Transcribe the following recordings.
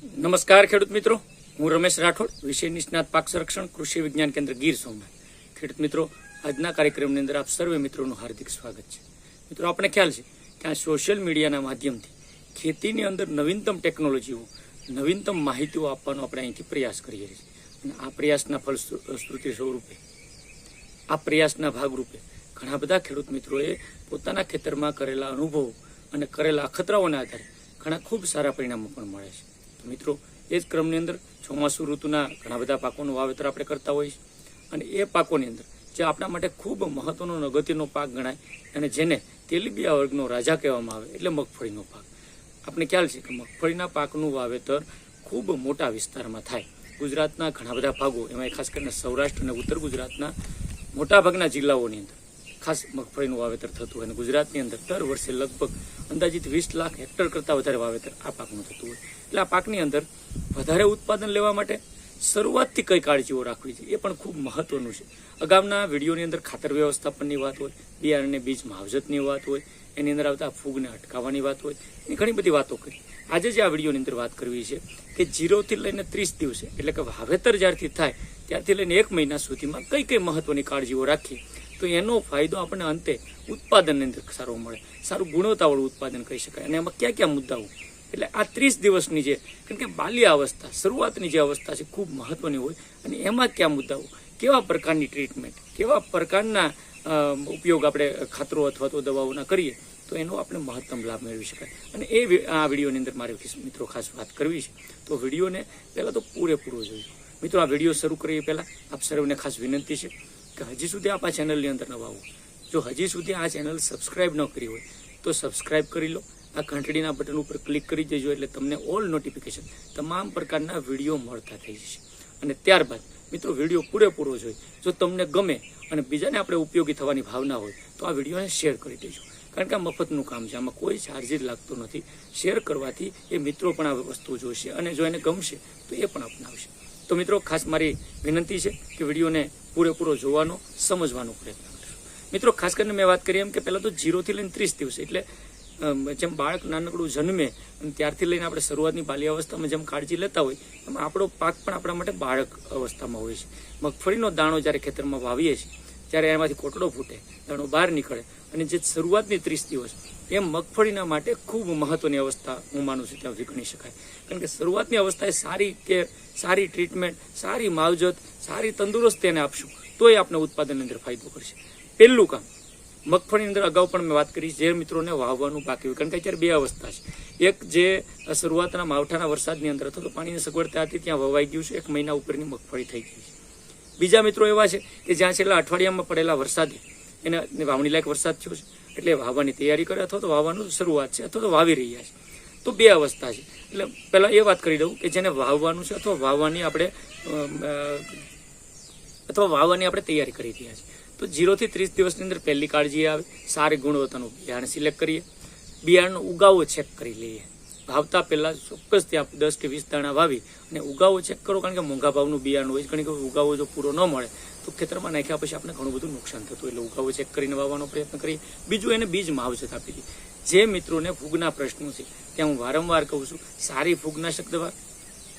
નમસ્કાર ખેડૂત મિત્રો, હું રમેશ રાઠોડ, વિષય નિષ્ણાત પાક સંરક્ષણ કૃષિ વિજ્ઞાન કેન્દ્ર ગીર સોમનાથ. ખેડૂત મિત્રો, આજના કાર્યક્રમની અંદર આપ સર્વે મિત્રોનું હાર્દિક સ્વાગત છે. મિત્રો, આપણે ખ્યાલ છે કે આ સોશિયલ મીડિયાના માધ્યમથી ખેતીની અંદર નવીનતમ ટેકનોલોજીઓ, નવીનતમ માહિતીઓ આપવાનો આપણે અહીંથી પ્રયાસ કરીએ છીએ. અને આ પ્રયાસના ફલશ્રુતિ સ્વરૂપે, આ પ્રયાસના ભાગરૂપે ઘણા બધા ખેડૂત મિત્રોએ પોતાના ખેતરમાં કરેલા અનુભવો અને કરેલા અખતરાઓના આધારે ઘણા ખૂબ સારા પરિણામો પણ મળે છે. તો મિત્રો, એ જ ક્રમની અંદર ચોમાસુ ઋતુના ઘણા બધા પાકોનું વાવેતર આપણે કરતા હોઈએ છીએ. અને એ પાકોની અંદર જે આપણા માટે ખૂબ મહત્વનો અને અગત્યનો પાક ગણાય અને જેને તેલીબિયા વર્ગનો રાજા કહેવામાં આવે, એટલે મગફળીનો પાક. આપણે ખ્યાલ છે કે મગફળીના પાકનું વાવેતર ખૂબ મોટા વિસ્તારમાં થાય. ગુજરાતના ઘણા બધા ભાગો, એમાં ખાસ કરીને સૌરાષ્ટ્ર અને ઉત્તર ગુજરાતના મોટાભાગના જિલ્લાઓની અંદર ખાસ મગફળીનું વાવેતર થતું હોય. અને ગુજરાતની અંદર દર વર્ષે લગભગ અંદાજિત 20 લાખ હેક્ટર કરતાં વધારે વાવેતર આ પાકનું થતું હોય. એટલે આ પાકની અંદર વધારે ઉત્પાદન લેવા માટે શરૂઆતથી કઈ કાળજીઓ રાખવી છે એ પણ ખૂબ મહત્વનું છે. અગાઉના વિડીયોની અંદર ખાતર વ્યવસ્થાપનની વાત હોય, બિયારણ અને બીજ માવજતની વાત હોય, એની અંદર આવતા ફૂગને અટકાવવાની વાત હોય, એની ઘણી બધી વાતો કરી. આજે જે આ વિડીયોની અંદર વાત કરવી છે કે 0 થી લઈને 30 દિવસે, એટલે કે વાવેતર જ્યારથી થાય ત્યારથી લઈને 1 મહિના સુધીમાં કઈ કઈ મહત્વની કાળજીઓ રાખીએ તો એનો ફાયદો આપણને અંતે ઉત્પાદનની અંદર સારો મળે, સારું ગુણવત્તાવાળું ઉત્પાદન કહી શકાય. અને એમાં કયા કયા મુદ્દાઓ, એટલે આ 30 દિવસની જે, કારણ કે બાલ્ય અવસ્થા, શરૂઆતની જે અવસ્થા છે ખૂબ મહત્વની હોય. અને એમાં કયા મુદ્દાઓ, કેવા પ્રકારની ટ્રીટમેન્ટ, કેવા પ્રકારના ઉપયોગ આપણે ખાતરો અથવા તો દવાઓના કરીએ તો એનો આપણે મહત્તમ લાભ મેળવી શકાય. અને આ વિડીયોની અંદર મારે મિત્રો ખાસ વાત કરવી છે. તો વિડીયોને પહેલાં તો પૂરેપૂરો જોઈજો. મિત્રો, આ વિડીયો શરૂ કરીએ પહેલાં આપ સર્વને ખાસ વિનંતી છે કે હજી સુધી આપ આ ચેનલની અંદર નવા હો, જો હજી સુધી આ ચેનલ સબસ્ક્રાઇબ ન કરી હોય તો સબસ્ક્રાઇબ કરી લો. આ ઘંટડીના બટન ઉપર ક્લિક કરી દેજો, એટલે તમને ઓલ નોટિફિકેશન, તમામ પ્રકારના વિડીયો મળતા થઈ જશે. અને ત્યારબાદ મિત્રો, વિડીયો પૂરેપૂરો જોઈ જો તમને ગમે અને બીજાને આપણે ઉપયોગી થવાની ભાવના હોય તો આ વિડીયોને શેર કરી દેજો. કારણ કે આ મફતનું કામ છે, આમાં કોઈ ચાર્જીસ લાગતો નથી. શેર કરવાથી એ મિત્રો પણ આ વસ્તુ જોશે અને જો એને ગમશે તો એ પણ અપનાવશે. તો મિત્રો, ખાસ મારી વિનંતી છે કે વિડીયોને પૂરેપૂરો જોવાનો, સમજવાનો પ્રયત્ન કરશો. મિત્રો, ખાસ કરીને મેં વાત કરી એમ કે પહેલાં તો 0 થી લઈને 30 દિવસ, એટલે જેમ બાળક નાનકડું જન્મે અને ત્યારથી લઈને આપણે શરૂઆતની બાલ્ય અવસ્થામાં જેમ કાળજી લેતા હોય એમ આપણો પાક પણ આપણા માટે બાળક અવસ્થામાં હોય છે. મગફળીનો દાણો જ્યારે ખેતરમાં વાવીએ છીએ ત્યારે એમાંથી કોટડો ફૂટે, દાણો બહાર નીકળે, અને જે શરૂઆતની 30 દિવસ એમ મગફળીના માટે ખૂબ મહત્વની અવસ્થા હું માનું છું ત્યાં ગણી શકાય. કારણ કે શરૂઆતની અવસ્થાએ સારી કેર, સારી ટ્રીટમેન્ટ, સારી માવજત, સારી તંદુરસ્તી એને આપશું તો એ આપણે ઉત્પાદનની અંદર ફાયદો કરશે. પહેલું કામ, મગફળીની અંદર અગાઉ પણ મેં વાત કરી, જે મિત્રોને વાવવાનું બાકી હોય, કારણ કે અત્યારે 2 અવસ્થા છે. એક જે શરૂઆતના માવઠાના વરસાદની અંદર અથવા તો પાણીની સગવડતા હતી ત્યાં વવાઈ ગયું છે, 1 મહિના ઉપરની મગફળી થઈ ગઈ છે. બીજા મિત્રો એવા છે કે જ્યાં છેલ્લા અઠવાડિયામાં પડેલા વરસાદે એને વાવણી લાયક વરસાદ થયો છે, એટલે વાવવાની તૈયારી કરે અથવા તો વાવવાનું શરૂઆત છે અથવા તો વાવી રહ્યા છે. તો 2 અવસ્થા છે. એટલે પહેલાં એ વાત કરી દઉં કે જેને વાવવાનું છે અથવા વાવવાની આપણે તૈયારી કરી રહ્યા છીએ. તો 0 થી 30 દિવસની અંદર પહેલી કાળજી આવે, સારી ગુણવત્તાનું બિયારણ સિલેક્ટ કરીએ, બિયારણનો ઉગાવો ચેક કરી લઈએ. વાવતા પહેલાં ચોક્કસ ત્યાં 10 કે 20 દાણા વાવી અને ઉગાવો ચેક કરો, કારણ કે મોંઘા ભાવનું બિયારણ હોય, ઘણી વખત ઉગાવો જો પૂરો ન મળે તો ખેતરમાં નાખ્યા પછી આપણે ઘણું બધું નુકસાન થતું, એટલે ઉગાવો ચેક કરીને વાવવાનો પ્રયત્ન કરીએ. બીજું, એને બીજ માવજત આપી દઈએ. જે મિત્રોને ફૂગના પ્રશ્નો છે ત્યાં હું વારંવાર કહું છું, સારી ફૂગનાશક દવા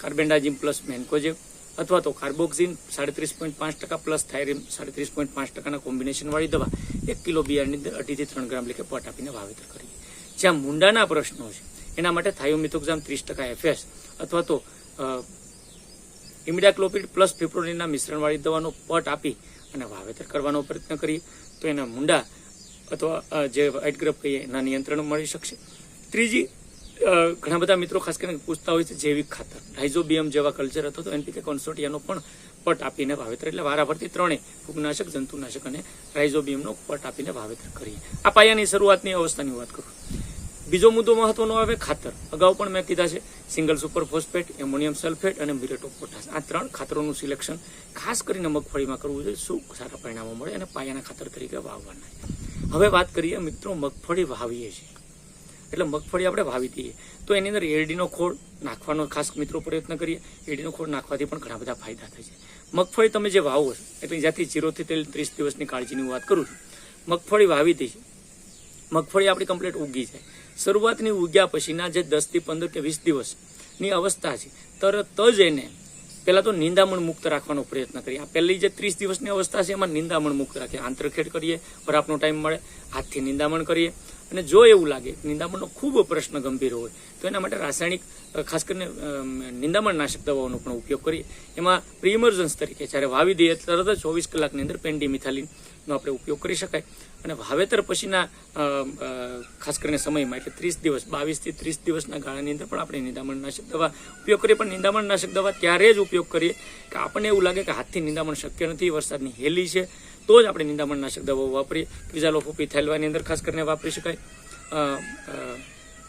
કાર્બેન્ડાઝિમ પ્લસ મેન્કોજેબ અથવા તો કાર્બોક્સિન 37.5% પ્લસ થાયરીમ 37.5%ના કોમ્બિનેશનવાળી દવા 1 કિલો બિયારણની અંદર 2.5 થી 3 ગ્રામ લેખે પટ આપીને વાવેતર કરીએ. જ્યાં મુંડાના પ્રશ્નો છે એના માટે થાયોમિથોક્ઝામ 30% FS અથવા તો ઇમિડાક્લોપિડ પ્લસ ફિપ્રોનિનના મિશ્રણવાળી દવાનો પટ આપી અને વાવેતર કરવાનો પ્રયત્ન કરીએ તો એના મુંડા અથવા જે વ્હાઇટ ગ્રેપ કહીએ એના નિયંત્રણ મળી શકશે. ત્રીજી, ઘણા બધા મિત્રો ખાસ કરીને પૂછતા હોય છે જૈવિક ખાતર, રાઇઝોબિયમ જેવા કલ્ચર અથવા તો NPK કોન્સોર્ટિયાનો પણ પટ આપીને વાવેતર, એટલે વારાફરતી 3 ફૂગનાશક, જંતુનાશક અને રાઇઝોબિયમનો પટ આપીને વાવેતર કરીએ. આ પાયાની શરૂઆતની અવસ્થાની વાત કરું. બીજો મુદ્દો મહત્વનો આવે ખાતર. અગાઉ પણ મેં કીધા છે, single super phosphate, ammonium sulphate અને મ્યુરેટ ઓફ પોટાશ, આ 3 ખાતરોનું સિલેક્શન ખાસ કરીને મગફળીમાં કરવું જોઈએ. શું સારા પરિણામો મળે અને પાયાના ખાતર તરીકે વાવવાના. હવે વાત કરીએ મિત્રો, મગફળી વાવીએ છીએ એટલે મગફળી આપણે વાવી દઈએ તો એની અંદર એરડીનો ખોળ નાખવાનો ખાસ મિત્રો પ્રયત્ન કરીએ. એરડીનો ખોળ નાખવાથી પણ ઘણા બધા ફાયદા થાય છે. મગફળી તમે જે વાવો છો, એટલે જ્યાંથી 0 થી 30 દિવસની કાળજીની વાત કરું છું, મગફળી વાવી દઈએ, મગફળી આપણી કમ્પ્લીટ ઉગી જાય, શરૂઆતની ઉગ્યા પછીના જે 10 થી 15 કે 20 દિવસ ની અવસ્થા છે તરત જ એને પહેલા તો નિંદામણ મુક્ત રાખવાનો પ્રયત્ન કરીએ. આ પહેલી જે 30 દિવસની અવસ્થા છે એમાં નિંદામણ મુક્ત રાખીએ, આંતરખેડ કરીએ, વરાપનો ટાઈમ મળે હાથથી નિંદામણ કરીએ. અને જો એવું લાગે નિંદામણનો ખૂબ પ્રશ્ન ગંભીર હોય તો એના માટે રાસાયણિક ખાસ કરીને નિંદામણ નાશક દવાઓનો પણ ઉપયોગ કરીએ. એમાં પ્રી ઇમર્જન્સ તરીકે જ્યારે વાવી દઈએ તરત જ 24 કલાકની અંદર પેન્ડીમિથાલિનનો આપણે ઉપયોગ કરી શકાય. અને વાવેતર પછીના ખાસ કરીને સમયમાં એટલે 30 દિવસ 22 થી 30 દિવસના ગાળાની અંદર પણ આપણે નિંદામણ નાશક દવા ઉપયોગ કરીએ. પણ નિંદામણ નાશક દવા ત્યારે જ ઉપયોગ કરીએ કે આપણને એવું લાગે કે હાથથી નિંદામણ શક્ય નથી, વરસાદની હેલી છે, તો જ આપણે નિંદામણ નાશક દવાઓ વાપરીએ. ક્વિઝાલોફોપિથાઇલવાની અંદર ખાસ કરીને વાપરી શકાય,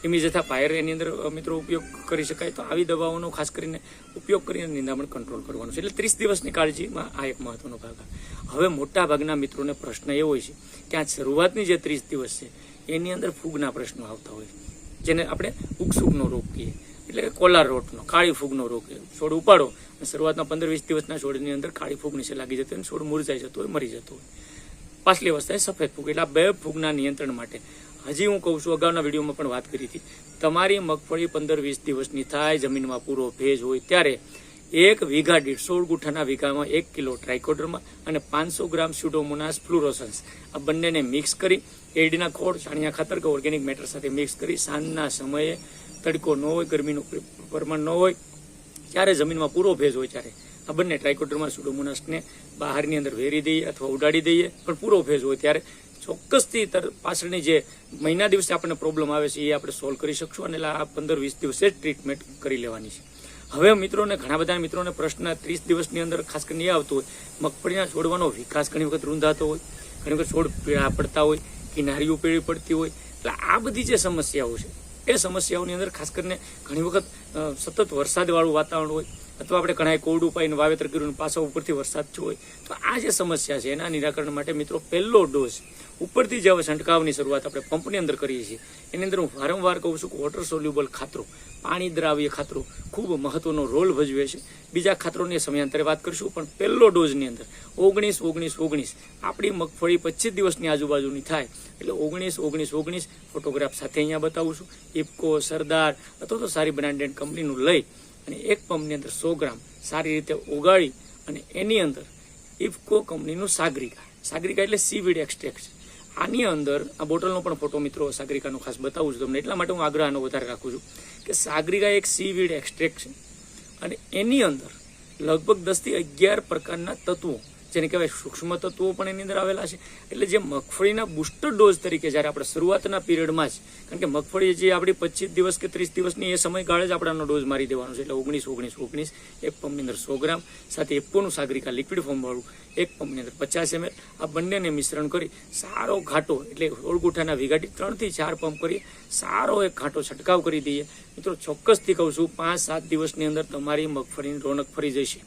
ઇમિઝેથા પાયર એની અંદર મિત્રો ઉપયોગ કરી શકાય. તો આવી દવાઓનો ખાસ કરીને ઉપયોગ કરીને નિંદામણ કંટ્રોલ કરવાનું છે. એટલે 30 દિવસની કાળજીમાં આ એક મહત્વનો ભાગ આવે. હવે મોટા ભાગના મિત્રોને પ્રશ્ન એવો હોય છે કે આ શરૂઆતની જે 30 દિવસ છે એની અંદર ફૂગના પ્રશ્નો આવતા હોય, જેને આપણે ઉગસુગનો રોગ કહીએ, એટલે કે કોલાર રોટનો કાળી ફૂગનો રોગ. છોડ ઉપાડો અને શરૂઆતના 15-20 દિવસના છોડની અંદર કાળી ફૂગ નીચે લાગી જતી હોય, છોડ મુરઝાઈ જતો હોય, મરી જતો હોય. પાછલી અવસ્થાએ સફેદ ફૂગ. એટલે આ બે ફૂગના નિયંત્રણ માટે હજી હું કહું છું, અગાઉના વિડીયોમાં પણ વાત કરી હતી, તમારી મગફળી 15-20 દિવસની થાય, જમીનમાં પૂરો ભેજ હોય ત્યારે 1 વીઘા દીઠ 16 ગુઠાના વીઘામાં 1 કિલો ટ્રાઇકોડર્મા અને 500 ગ્રામ સ્યુડોમોનાસ ફ્લુરોસન્સ આ બંનેને મિક્સ કરી એરડીના ખોળ, છાણિયા ખાતર કે ઓર્ગેનિક મેટર સાથે મિક્સ કરી સાંજના સમયે તડકો ન હોય, ગરમીનું પ્રમાણ ન હોય, ત્યારે જમીનમાં પૂરો ભેજ હોય ત્યારે આ બંને ટ્રાઇકોડર્મા સ્યુડોમોનાસને બહારની અંદર વેરી દઈએ અથવા ઉડાડી દઈએ. પણ પૂરો ભેજ હોય ત્યારે ચોક્કસથી પાછળની જે મહિના દિવસે આપણને પ્રોબ્લેમ આવે છે એ આપણે સોલ્વ કરી શકશું. અને આ 15-20 દિવસે જ ટ્રીટમેન્ટ કરી લેવાની છે. હવે મિત્રોને ઘણા બધા મિત્રોને પ્રશ્ન 30 દિવસની અંદર ખાસ કરીને એ આવતો હોય, મગફળીના છોડવાનો વિકાસ ઘણી વખત રૂંધાતો હોય, ઘણી વખત છોડ પીળા પડતા હોય, કિનારીઓ પીળી પડતી હોય. એટલે આ બધી જે સમસ્યાઓ છે એ સમસ્યાઓની અંદર ખાસ કરીને ઘણી વખત સતત વરસાદવાળું વાતાવરણ હોય અથવા આપણે ઘણા કોરડું પાઈને વાવેતર કર્યું પાછા ઉપરથી વરસાદ થયો હોય, તો આ જે સમસ્યા છે એના નિરાકરણ માટે મિત્રો પહેલો ડોઝ ઉપરથી જે હવે છંટકાવની શરૂઆત આપણે પંપની અંદર કરીએ છીએ એની અંદર હું વારંવાર કહું છું કે વોટર સોલ્યુબલ ખાતરો, પાણી દ્રાવ્ય ખાતરો ખૂબ મહત્વનો રોલ ભજવે છે. બીજા ખાતરોની સમયાંતરે વાત કરીશું, પણ પહેલો ડોઝની અંદર 19-19-19 આપણી મગફળી 25 દિવસની આજુબાજુની થાય એટલે 19-19-19 ફોટોગ્રાફ સાથે અહીંયા બતાવું છું. ઇફકો, સરદાર અથવા તો સારી બ્રાન્ડેડ કંપનીનું લઈ અને એક પંપની અંદર 100 ગ્રામ સારી રીતે ઓગાળી અને એની અંદર ઇફકો કંપનીનું સાગરિકા એટલે સીવીડ એક્સટ્રેક્ટ. આની અંદર આ બોટલનો પણ ફોટો મિત્રો સાગરિકાનો ખાસ બતાવું છું તમને, એટલા માટે હું આગ્રહનો વધારે રાખું છું કે સાગરિકા એક સીવીડ એક્સટ્રેક્ટ છે અને એની અંદર લગભગ 10 થી 11 પ્રકારના તત્વો, જેને કહેવાય સૂક્ષ્મ તત્વો પણ એની અંદર આવેલા છે. એટલે જે મગફળીના બુસ્ટર ડોઝ તરીકે જ્યારે આપણે શરૂઆતના પીરિયડમાં જ, કારણ કે મગફળી જે આપણી 25 દિવસ કે 30 દિવસની એ સમયગાળે જ આપણનો ડોઝ મારી દેવાનો છે. એટલે 19-19-19 એક પંપની અંદર 100 ગ્રામ સાથે ઇફકોનું સાગરિકા લિક્વિડ ફોર્મવાળું એક પંપની અંદર 50 ml આ બંનેને મિશ્રણ કરી સારો ઘાટો એટલે 16 ગુઠાના વીઘાથી 3 થી 4 પંપ કરી સારો એક ઘાટો છંટકાવ કરી દઈએ. મિત્રો ચોક્કસથી કહું છું 5-7 દિવસની અંદર તમારી મગફળીની રોનક ફરી જશે.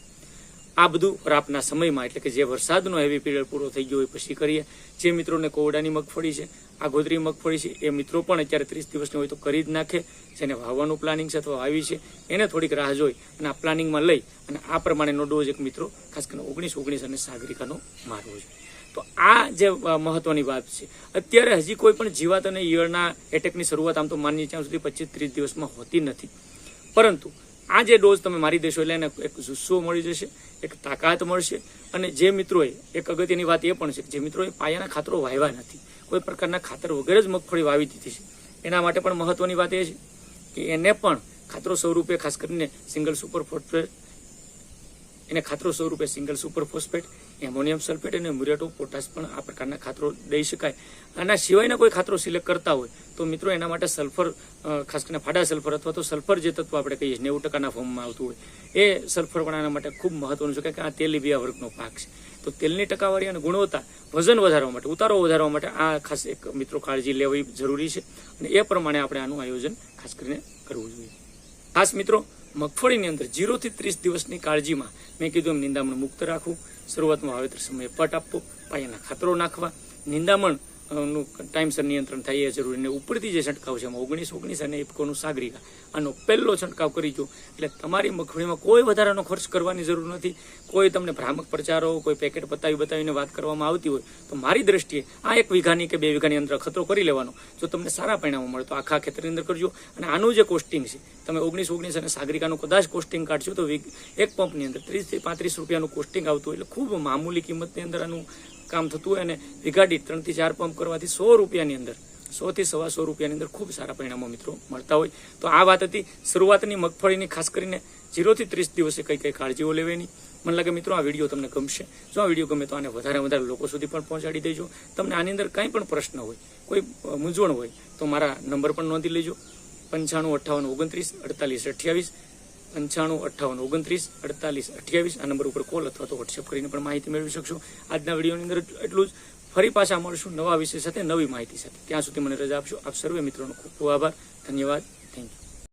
આ બધું રાપના સમયમાં, એટલે કે જે વરસાદનો હેવી પીરિયડ પૂરો થઈ ગયો હોય પછી કરીએ. જે મિત્રોને કોવડાની મગફળી છે, આગોતરી મગફળી છે, એ મિત્રો પણ અત્યારે 30 દિવસની હોય તો કરી જ નાખે. જેને વાવવાનું પ્લાનિંગ છે અથવા વાવી છે એને થોડીક રાહ જોઈ અને આ પ્લાનિંગમાં લઈ અને આ પ્રમાણેનો ડોઝ એક મિત્રો ખાસ કરીને 19-19 અને સાગરિકાનો મારવો જોઈએ. તો આ જે મહત્વની વાત છે. અત્યારે હજી કોઈ પણ જીવાત અને ઈયળના એટેકની શરૂઆત આમ તો માનીએ ત્યાં સુધી 25-30 દિવસમાં હોતી નથી, પરંતુ આ જે ડોઝ તમે મારી દેશો એટલે એને એક જુસ્સો મળી જશે, એક તાકાત મળશે. અને જે મિત્રોએ એક અગત્યની વાત એ પણ છે કે જે મિત્રોએ પાયાના ખાતરો વાવ્યા નથી, કોઈ પ્રકારના ખાતર વગર જ મગફળી વાવી દીધી છે, એના માટે પણ મહત્વની વાત એ છે કે એને પણ ખાતરો સ્વરૂપે ખાસ કરીને single super phosphate, ammonium sulphate અને મ્યુરેટ ઓફ પોટાશ પણ આ પ્રકારના ખાતરો દઈ શકાય. આના સિવાયના કોઈ ખાતરો સિલેક્ટ કરતા હોય તો મિત્રો એના માટે સલ્ફર, ખાસ કરીને ફાડા સલ્ફર અથવા તો સલ્ફર જે તત્વ આપણે કહીએ 90% ફોર્મમાં આવતું હોય એ સલ્ફર પણ આના માટે ખૂબ મહત્વનું છે, કારણ કે આ તેલીબિયા વર્ગનો પાક છે. તો તેલની ટકાવારી અને ગુણવત્તા, વજન વધારવા માટે, ઉતારો વધારવા માટે આ ખાસ એક મિત્રો કાળજી લેવી જરૂરી છે અને એ પ્રમાણે આપણે આનું આયોજન ખાસ કરીને કરવું જોઈએ. ખાસ મિત્રો મગફળીની અંદર 0 થી 30 દિવસની કાળજીમાં મેં કીધું એમ નિંદામણ મુક્ત રાખવું, શરૂઆતમાં વાવેતર સમયે પટ આપવો, પાયાના ખાતરો નાખવા, નિંદામણ નું ટાઈમસર નિયંત્રણ થાય એ જરૂરી. ને ઉપરથી જે છંટકાવ છે એમાં 19-19 અને ઇફકોનું સાગરિકા આનો પહેલો છંટકાવ કરી દો એટલે તમારી મગફળીમાં કોઈ વધારાનો ખર્ચ કરવાની જરૂર નથી. કોઈ તમને ભ્રામક પ્રચારો, કોઈ પેકેટ બતાવીને વાત કરવામાં આવતી હોય તો મારી દ્રષ્ટિએ આ 1 વીઘાની કે 2 વીઘાની અંદર ખતરો કરી લેવાનો. જો તમને સારા પરિણામો મળે તો આખા ખેતરની અંદર કરજો. અને આનું જે કોસ્ટિંગ છે તમે 19-19 અને સાગરિકાનું કદાચ કોસ્ટિંગ કાઢશો તો એક પંપની અંદર 30 થી 35 રૂપિયાનું કોસ્ટિંગ આવતું હોય એટલે ખૂબ મામૂલી કિંમતની અંદર આનું કામ થતું હોય. અને વીઘા દીઠ 3 થી 4 પંપ કરવાથી 100 રૂપિયાની અંદર 100 થી 125 રૂપિયાની અંદર ખૂબ સારા પરિણામો મિત્રો મળતા હોય. તો આ વાત હતી શરૂઆતની મગફળીની. ખાસ કરીને 0 થી 30 દિવસે કઈ કાળજીઓ લેવાની. મને લાગે મિત્રો આ વિડીયો તમને ગમશે. જો આ વિડીયો ગમે તો આને વધારે લોકો સુધી પણ પહોંચાડી દેજો. તમને આની અંદર કંઈ પણ પ્રશ્ન હોય, કોઈ મૂંઝવણ હોય તો મારા નંબર પણ નોંધી લેજો. 95 58 29 48 28. 95 58 29 48 આ નંબર ઉપર કોલ અથવા તો વોટ્સએપ કરીને પણ માહિતી મેળવી શકશો. આજના વિડીયોની અંદર એટલું જ. ફરી પાછા મળશું નવા વિષય સાથે, નવી માહિતી સાથે. ત્યાં સુધી મને રજા આપશો. આપ સર્વે મિત્રોનો ખૂબ ખૂબ આભાર. ધન્યવાદ.